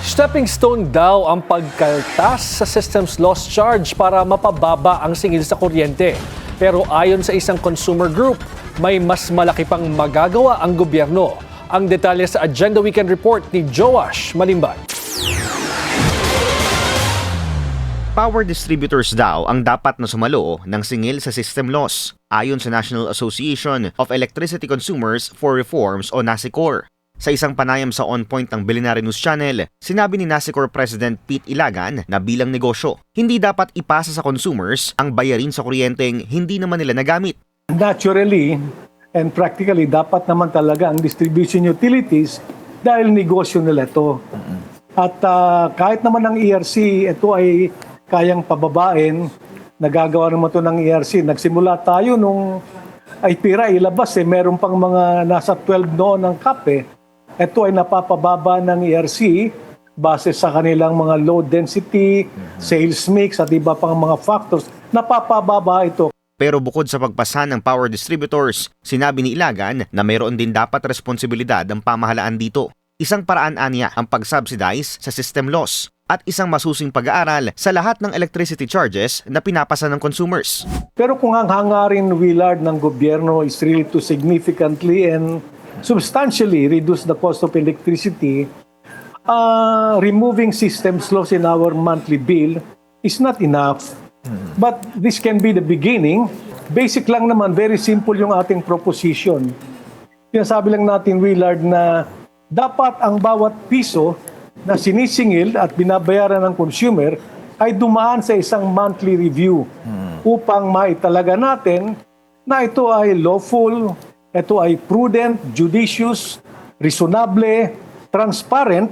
Stepping stone daw ang pagkaltas sa system's loss charge para mapababa ang singil sa kuryente. Pero ayon sa isang consumer group, may mas malaki pang magagawa ang gobyerno. Ang detalye sa Agenda Weekend Report ni Joash Malimban. Power distributors daw ang dapat na sumalo ng singil sa system loss, ayon sa National Association of Electricity Consumers for Reforms o NASECOR. Sa isang panayam sa On Point ng Billionaire News Channel, sinabi ni NASECOR President Pete Ilagan na bilang negosyo, hindi dapat ipasa sa consumers ang bayarin sa kuryenteng hindi naman nila nagamit. Naturally and practically, dapat naman talaga ang distribution utilities dahil negosyo nila ito. At kahit naman ang ERC, ito ay kayang pababain, nagagawa naman ito ng ERC. Nagsimula tayo nung IPIRA ilabas, meron pang mga nasa 12 noon ng cap. Ito ay napapababa ng ERC base sa kanilang mga low density, sales mix at iba pang mga factors. Napapababa ito. Pero bukod sa pagpasa ng power distributors, sinabi ni Ilagan na mayroon din dapat responsibilidad ang pamahalaan dito. Isang paraan aniya ang pag-subsidize sa system loss at isang masusing pag-aaral sa lahat ng electricity charges na pinapasa ng consumers. Pero kung ang hangarin, Willard, ng gobyerno is really to significantly and substantially reduce the cost of electricity, removing systems loss in our monthly bill is not enough. But this can be the beginning. Basic lang naman, very simple yung ating proposition. Sinasabi lang natin, Willard, na dapat ang bawat piso na sinisingil at binabayaran ng consumer ay dumaan sa isang monthly review upang maitalaga natin na ito ay lawful, ito ay prudent, judicious, reasonable, transparent,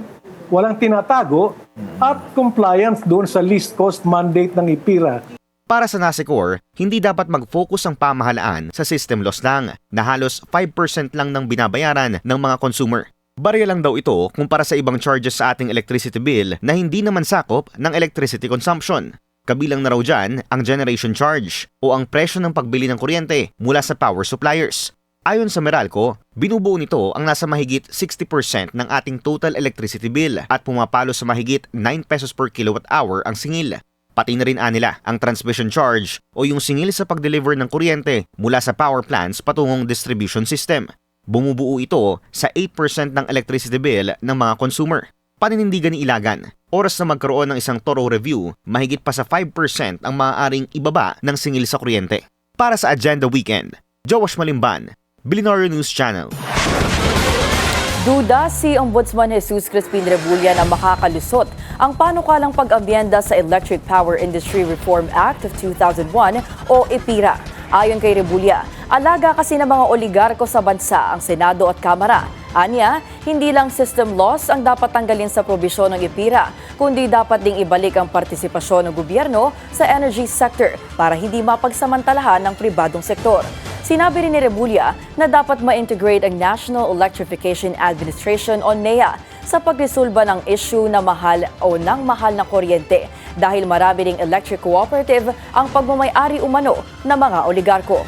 walang tinatago, at compliance doon sa least cost mandate ng IPIRA. Para sa NASECOR, hindi dapat mag-focus ang pamahalaan sa system loss lang na halos 5% lang ng binabayaran ng mga consumer. Barya lang daw ito kumpara sa ibang charges sa ating electricity bill na hindi naman sakop ng electricity consumption. Kabilang na raw dyan ang generation charge o ang presyo ng pagbili ng kuryente mula sa power suppliers. Ayon sa Meralco, binubuo nito ang nasa mahigit 60% ng ating total electricity bill at pumapalo sa mahigit 9 pesos per kilowatt hour ang singil. Pati na rin nila ang transmission charge o yung singil sa pag-deliver ng kuryente mula sa power plants patungong distribution system. Bumubuo ito sa 8% ng electricity bill ng mga consumer. Paninindigan ni Ilagan, oras na magkaroon ng isang thorough review, mahigit pa sa 5% ang maaaring ibaba ng singil sa kuryente. Para sa Agenda Weekend, Joash Malimban, Billionaire News Channel. Duda si Ombudsman Jesus Crispin Rebulla na makakalusot ang panukalang pag-ambyenda sa Electric Power Industry Reform Act of 2001 o EPIRA. Ayon kay Rebulla, alaga kasi ng mga oligarko sa bansa ang Senado at Kamara. Anya, hindi lang system loss ang dapat tanggalin sa probisyon ng EPIRA, kundi dapat ding ibalik ang partisipasyon ng gobyerno sa energy sector para hindi mapagsamantalahan ng pribadong sektor. Sinabi rin ni Rebulla na dapat ma-integrate ang National Electrification Administration o NEA sa pagresolba ng issue na mahal o ng mahal na kuryente dahil marami ring electric cooperative ang pagmamay-ari umano ng mga oligarko.